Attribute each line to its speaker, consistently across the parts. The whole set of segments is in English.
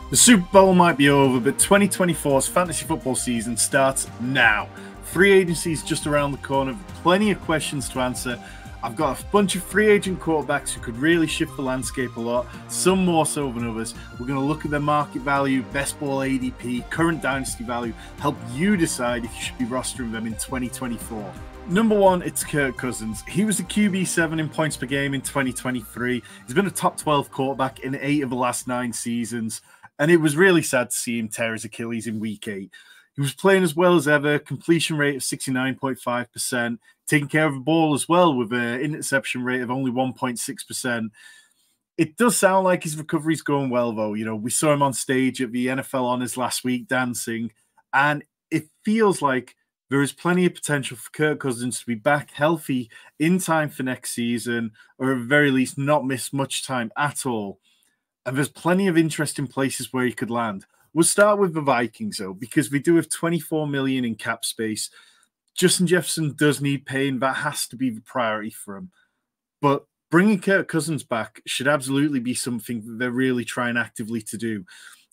Speaker 1: The Super Bowl might be over, but 2024's fantasy football season starts now. Free agency is just around the corner, plenty of questions to answer. I've got a bunch of free agent quarterbacks who could really shift the landscape a lot, some more so than others. We're going to look at their market value, best ball ADP, current dynasty value, help you decide if you should be rostering them in 2024. Number one, it's Kirk Cousins. He was the QB7 in points per game in 2023. He's been a top 12 quarterback in 8 of the last 9 seasons. And it was really sad to see him tear his Achilles in week 8. He was playing as well as ever, completion rate of 69.5%, taking care of the ball as well with an interception rate of only 1.6%. It does sound like his recovery's going well, though. You know, we saw him on stage at the NFL Honors last week dancing, and it feels like there is plenty of potential for Kirk Cousins to be back healthy in time for next season, or at the very least not miss much time at all. And there's plenty of interesting places where he could land. We'll start with the Vikings, though, because we do have $24 million in cap space. Justin Jefferson does need paying. That has to be the priority for him. But bringing Kirk Cousins back should absolutely be something that they're really trying actively to do.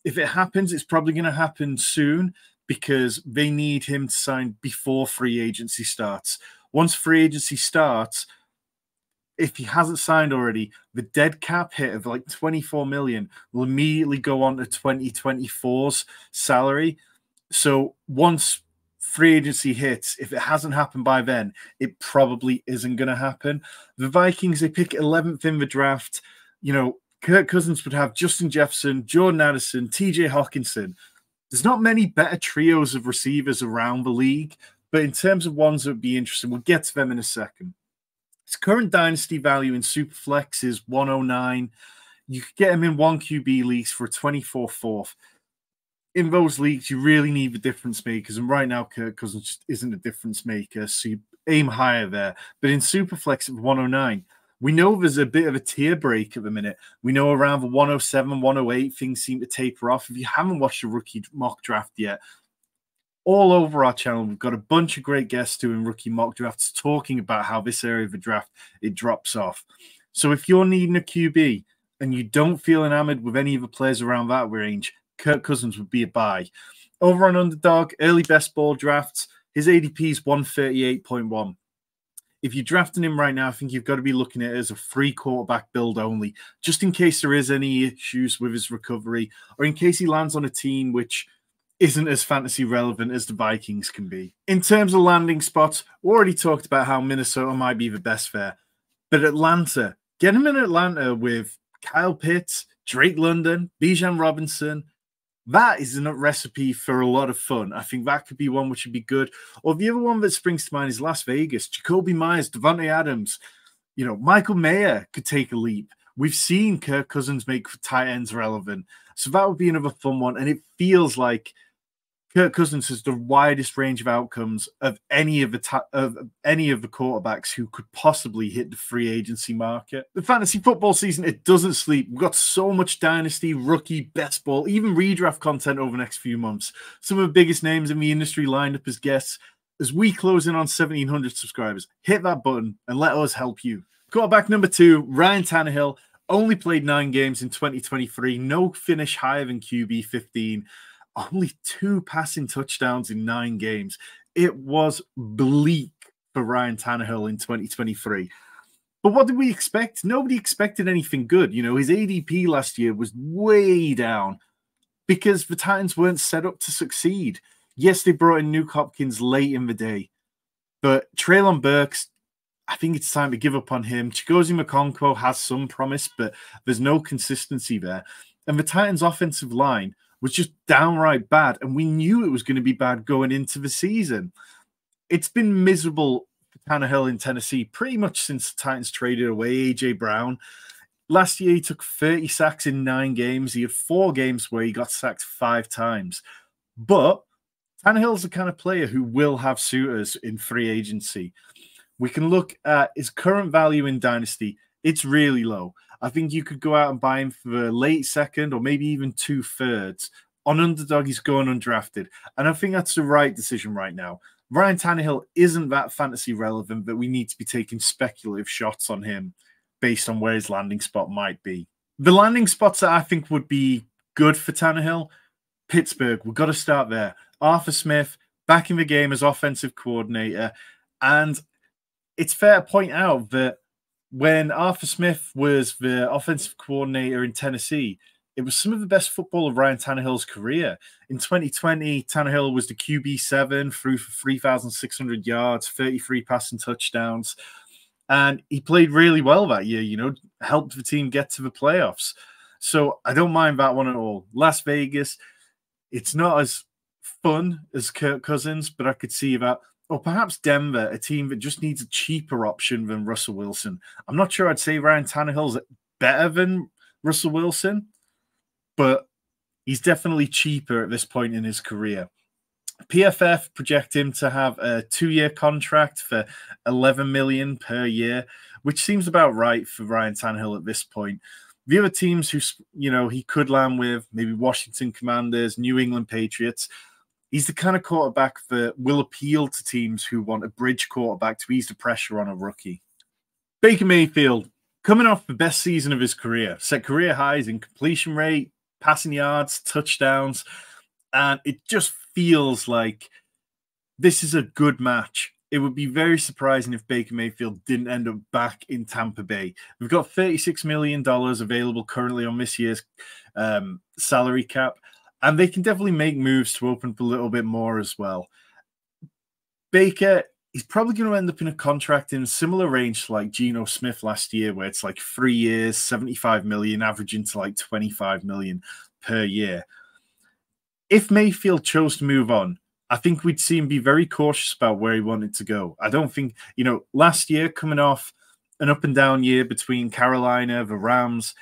Speaker 1: If it happens, it's probably going to happen soon because they need him to sign before free agency starts. Once free agency starts, if he hasn't signed already, the dead cap hit of like $24 million will immediately go on to 2024's salary. So once free agency hits, if it hasn't happened by then, it probably isn't going to happen. The Vikings, they pick 11th in the draft. You know, Kirk Cousins would have Justin Jefferson, Jordan Addison, TJ Hawkinson. There's not many better trios of receivers around the league, but in terms of ones that would be interesting, we'll get to them in a second. His current dynasty value in Superflex is 109. You could get him in 1 QB leagues for a 24 4th. In those leagues, you really need the difference makers. And right now, Kirk Cousins just isn't a difference maker. So you aim higher there. But in Superflex at 109, we know there's a bit of a tier break at the minute. We know around the 107, 108, things seem to taper off. If you haven't watched a rookie mock draft yet, all over our channel, we've got a bunch of great guests doing rookie mock drafts talking about how this area of the draft, it drops off. So if you're needing a QB and you don't feel enamored with any of the players around that range, Kirk Cousins would be a buy. Over on Underdog, early best ball drafts, his ADP is 138.1. If you're drafting him right now, I think you've got to be looking at it as a free quarterback build only, just in case there is any issues with his recovery or in case he lands on a team which isn't as fantasy relevant as the Vikings can be. In terms of landing spots, we already talked about how Minnesota might be the best there. But Atlanta, get him in Atlanta with Kyle Pitts, Drake London, Bijan Robinson. That is a recipe for a lot of fun. I think that could be one which would be good. Or the other one that springs to mind is Las Vegas. Jacoby Myers, Devontae Adams. You know, Michael Mayer could take a leap. We've seen Kirk Cousins make tight ends relevant. So that would be another fun one. And it feels like Kirk Cousins has the widest range of outcomes of any of the quarterbacks who could possibly hit the free agency market. The fantasy football season, it doesn't sleep. We've got so much dynasty, rookie, best ball, even redraft content over the next few months. Some of the biggest names in the industry lined up as guests. As we close in on 1,700 subscribers, hit that button and let us help you. Quarterback number 2, Ryan Tannehill, only played 9 games in 2023. No finish higher than QB 15. Only 2 passing touchdowns in 9 games. It was bleak for Ryan Tannehill in 2023. But what did we expect? Nobody expected anything good. You know, his ADP last year was way down because the Titans weren't set up to succeed. Yes, they brought in Nuke Hopkins late in the day, but Treylon Burks, I think it's time to give up on him. Chigozie Okonkwo has some promise, but there's no consistency there. And the Titans' offensive line was just downright bad, and we knew it was going to be bad going into the season. It's been miserable for Tannehill in Tennessee pretty much since the Titans traded away A.J. Brown. Last year, he took 30 sacks in 9 games. He had 4 games where he got sacked 5 times. But Tannehill's the kind of player who will have suitors in free agency. We can look at his current value in Dynasty. It's really low. I think you could go out and buy him for the late second or maybe even 2/3. On Underdog, he's going undrafted. And I think that's the right decision right now. Ryan Tannehill isn't that fantasy relevant that we need to be taking speculative shots on him based on where his landing spot might be. The landing spots that I think would be good for Tannehill? Pittsburgh, we've got to start there. Arthur Smith back in the game as offensive coordinator. And it's fair to point out that when Arthur Smith was the offensive coordinator in Tennessee, it was some of the best football of Ryan Tannehill's career. In 2020, Tannehill was the QB7, threw for 3,600 yards, 33 passing touchdowns. And he played really well that year, helped the team get to the playoffs. So I don't mind that one at all. Las Vegas, it's not as fun as Kirk Cousins, but I could see that. Or perhaps Denver, a team that just needs a cheaper option than Russell Wilson. I'm not sure I'd say Ryan Tannehill's better than Russell Wilson, but he's definitely cheaper at this point in his career. PFF project him to have a 2-year contract for $11 million per year, which seems about right for Ryan Tannehill at this point. The other teams who he could land with, maybe Washington Commanders, New England Patriots, he's the kind of quarterback that will appeal to teams who want a bridge quarterback to ease the pressure on a rookie. Baker Mayfield, coming off the best season of his career, set career highs in completion rate, passing yards, touchdowns, and it just feels like this is a good match. It would be very surprising if Baker Mayfield didn't end up back in Tampa Bay. We've got $36 million available currently on this year's salary cap, and they can definitely make moves to open up a little bit more as well. Baker is probably going to end up in a contract in a similar range to like Geno Smith last year, where it's like 3 years, $75 million, averaging to like $25 million per year. If Mayfield chose to move on, I think we'd see him be very cautious about where he wanted to go. I don't think, last year coming off an up and down year between Carolina, the Rams,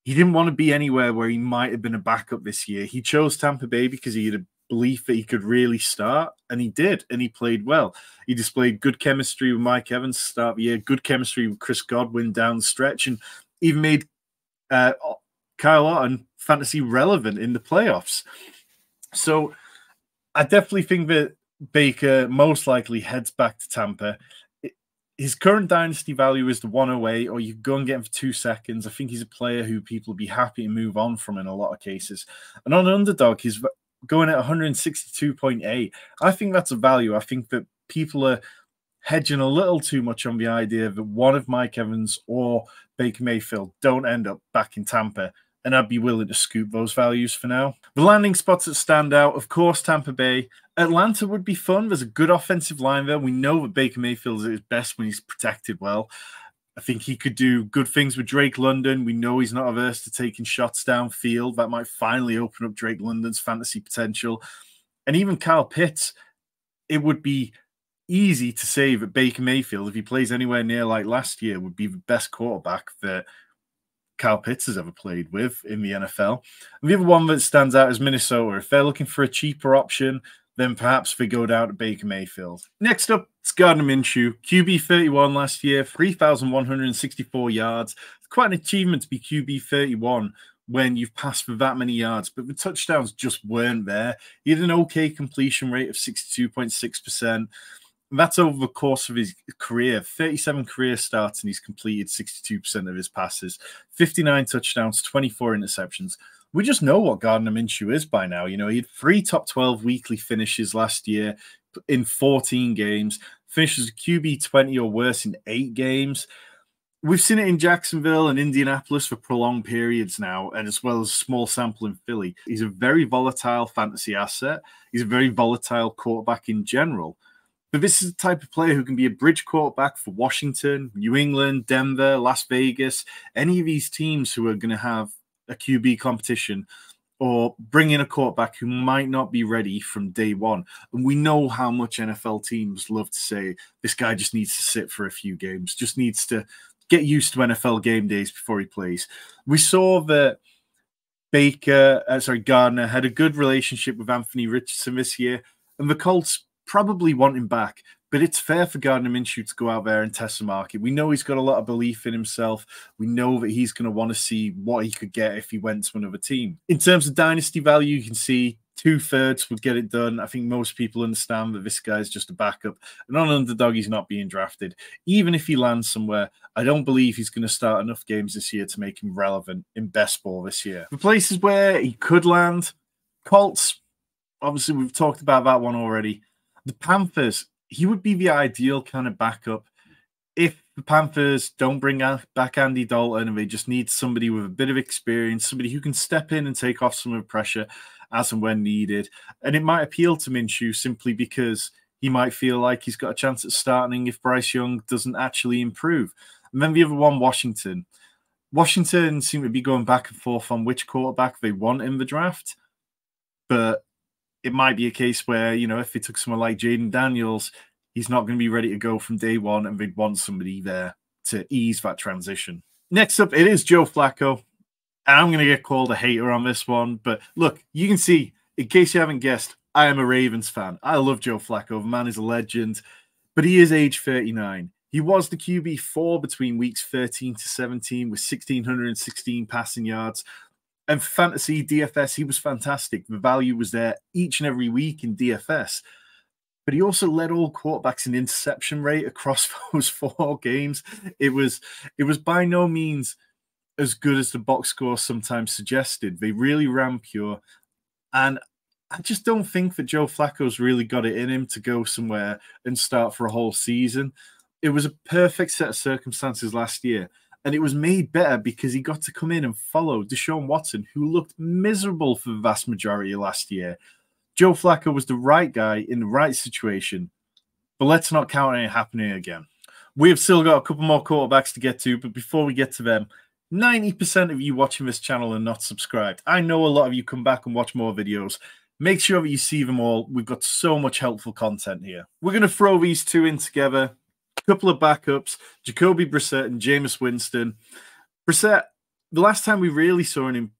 Speaker 1: he didn't want to be anywhere where he might have been a backup this year. He chose Tampa Bay because he had a belief that he could really start, and he did, and he played well. He displayed good chemistry with Mike Evans to start the year, good chemistry with Chris Godwin down the stretch, and even made Kyle Orton fantasy relevant in the playoffs. So I definitely think that Baker most likely heads back to Tampa. His current dynasty value is the 108, or you go and get him for 2 seconds. I think he's a player who people will be happy to move on from in a lot of cases. And on underdog, he's going at 162.8. I think that's a value. I think that people are hedging a little too much on the idea that one of Mike Evans or Baker Mayfield don't end up back in Tampa, and I'd be willing to scoop those values for now. The landing spots that stand out, of course, Tampa Bay. Atlanta would be fun. There's a good offensive line there. We know that Baker Mayfield is at his best when he's protected well. I think he could do good things with Drake London. We know he's not averse to taking shots downfield. That might finally open up Drake London's fantasy potential. And even Kyle Pitts, it would be easy to say that Baker Mayfield, if he plays anywhere near like last year, would be the best quarterback that Kyle Pitts has ever played with in the NFL. And the other one that stands out is Minnesota. If they're looking for a cheaper option, then perhaps they go down to Baker Mayfield. Next up, it's Gardner Minshew. QB 31 last year, 3,164 yards. It's quite an achievement to be QB 31 when you've passed for that many yards, but the touchdowns just weren't there. He had an okay completion rate of 62.6%. That's over the course of his career. 37 career starts, and he's completed 62% of his passes. 59 touchdowns, 24 interceptions. We just know what Gardner Minshew is by now. He had 3 top 12 weekly finishes last year in 14 games. Finishes QB 20 or worse in 8 games. We've seen it in Jacksonville and Indianapolis for prolonged periods now, and as well as a small sample in Philly. He's a very volatile fantasy asset. He's a very volatile quarterback in general. But this is the type of player who can be a bridge quarterback for Washington, New England, Denver, Las Vegas, any of these teams who are going to have a QB competition, or bring in a quarterback who might not be ready from day one. And we know how much NFL teams love to say, this guy just needs to sit for a few games, just needs to get used to NFL game days before he plays. We saw that Gardner had a good relationship with Anthony Richardson this year, and the Colts probably want him back, but it's fair for Gardner Minshew to go out there and test the market. We know he's got a lot of belief in himself. We know that he's going to want to see what he could get if he went to another team. In terms of dynasty value, you can see 2/3 would get it done. I think most people understand that this guy's just a backup. And on underdog, he's not being drafted. Even if he lands somewhere, I don't believe he's going to start enough games this year to make him relevant in best ball this year. The places where he could land, Colts, obviously we've talked about that one already. The Panthers, he would be the ideal kind of backup. If the Panthers don't bring back Andy Dalton and they just need somebody with a bit of experience, somebody who can step in and take off some of the pressure as and when needed. And it might appeal to Minshew simply because he might feel like he's got a chance at starting if Bryce Young doesn't actually improve. And then the other one, Washington. Washington seem to be going back and forth on which quarterback they want in the draft. But it might be a case where, you know, if they took someone like Jaden Daniels, he's not going to be ready to go from day one, and they'd want somebody there to ease that transition. Next up, it is Joe Flacco. And I'm going to get called a hater on this one. But look, you can see, in case you haven't guessed, I am a Ravens fan. I love Joe Flacco. The man is a legend. But he is age 39. He was the QB4 between weeks 13 to 17 with 1,616 passing yards. And fantasy DFS, he was fantastic. The value was there each and every week in DFS. But he also led all quarterbacks in interception rate across those 4 games. It was by no means as good as the box score sometimes suggested. They really ran pure. And I just don't think that Joe Flacco's really got it in him to go somewhere and start for a whole season. It was a perfect set of circumstances last year. And it was made better because he got to come in and follow Deshaun Watson, who looked miserable for the vast majority of last year. Joe Flacco was the right guy in the right situation. But let's not count on it happening again. We have still got a couple more quarterbacks to get to, but before we get to them, 90% of you watching this channel are not subscribed. I know a lot of you come back and watch more videos. Make sure that you see them all. We've got so much helpful content here. We're going to throw these two in together. A couple of backups, Jacoby Brissett and Jameis Winston. Brissett, the last time we really saw him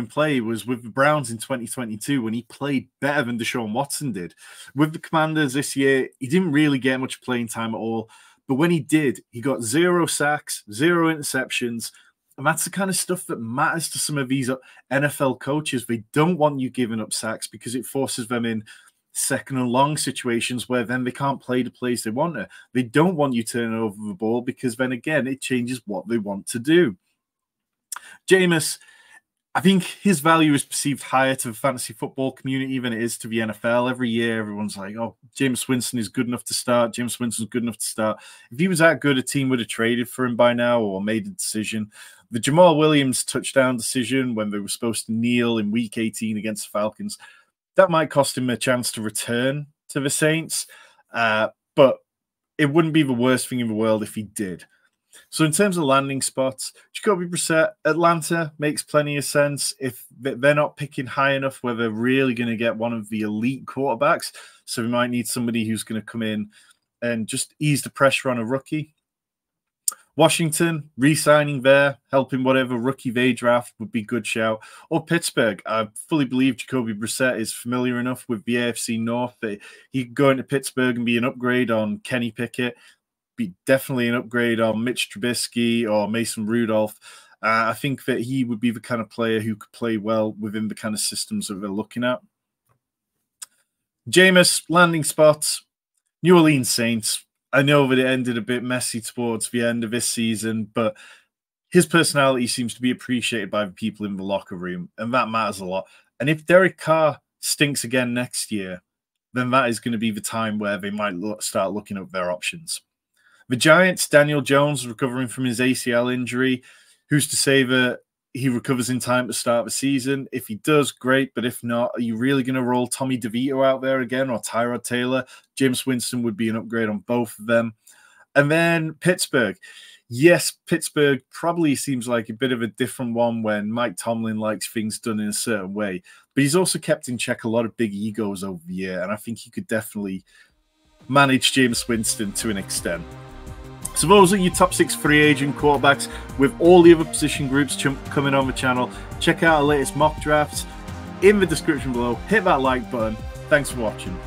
Speaker 1: play was with the Browns in 2022 when he played better than Deshaun Watson did. With the Commanders this year, he didn't really get much playing time at all. But when he did, he got 0 sacks, 0 interceptions. And that's the kind of stuff that matters to some of these NFL coaches. They don't want you giving up sacks because it forces them in second and long situations where then they can't play the plays they want to. They don't want you turning over the ball because then again, it changes what they want to do. Jameis, I think his value is perceived higher to the fantasy football community than it is to the NFL. Every year, everyone's like, oh, Jameis Winston is good enough to start. Jameis Winston's good enough to start. If he was that good, a team would have traded for him by now or made a decision. The Jamal Williams touchdown decision when they were supposed to kneel in week 18 against the Falcons, that might cost him a chance to return to the Saints. But it wouldn't be the worst thing in the world if he did. So in terms of landing spots, Jacoby Brissett, Atlanta makes plenty of sense. If they're not picking high enough where they're really going to get one of the elite quarterbacks, so we might need somebody who's going to come in and just ease the pressure on a rookie. Washington, re-signing there, helping whatever rookie they draft would be a good shout. Or Pittsburgh. I fully believe Jacoby Brissett is familiar enough with the AFC North that he could go into Pittsburgh and be an upgrade on Kenny Pickett. Be definitely an upgrade on Mitch Trubisky or Mason Rudolph. I think that he would be the kind of player who could play well within the kind of systems that they're looking at. Jameis, landing spots, New Orleans Saints. I know that it ended a bit messy towards the end of this season, but his personality seems to be appreciated by the people in the locker room, and that matters a lot. And if Derek Carr stinks again next year, then that is going to be the time where they might start looking at their options. The Giants, Daniel Jones recovering from his ACL injury. Who's to say that he recovers in time to start the season? If he does, great. But if not, are you really going to roll Tommy DeVito out there again or Tyrod Taylor? Jameis Winston would be an upgrade on both of them. And then Pittsburgh. Yes, Pittsburgh probably seems like a bit of a different one when Mike Tomlin likes things done in a certain way. But he's also kept in check a lot of big egos over the year. And I think he could definitely manage Jameis Winston to an extent. So those are your top 6 free agent quarterbacks with all the other position groups coming on the channel. Check out our latest mock drafts in the description below. Hit that like button. Thanks for watching.